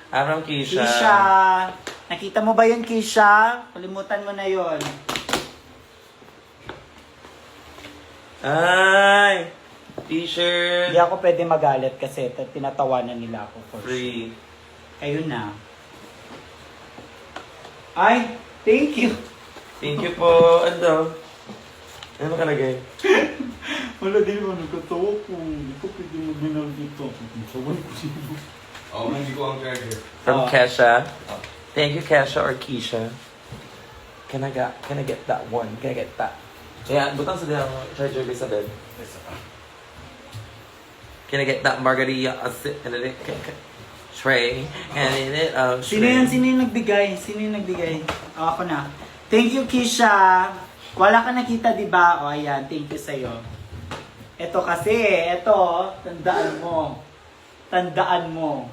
From Keisha. Keisha. Nakita mo ba yun, Keisha? Kalimutan mo na yun. Ay! T-shirt. Hindi ako pwede magalit kasi tinatawanan nila ako for Free. Ayun na. Ay, thank you. Thank you po. Ano? Ano nakalagay? Wala din mo nagkatawa ko. Hindi ko pwede mag-minal dito. Sawan ko siya. Oo, hindi ko ang charger. From Kesha. Thank you, Kesha or Keisha. Can I get that one? Can I get that? Yeah, butang sa dyan ang charger, Elizabeth. Can I get that margarita? Tray. And it, Sino yung nagbigay? Sino yung nagbigay? Oh, ako na. Thank you, Keisha. Wala ka nakita, di ba? O, ayan. Thank you sa'yo. Ito kasi, ito, tandaan mo. Tandaan mo.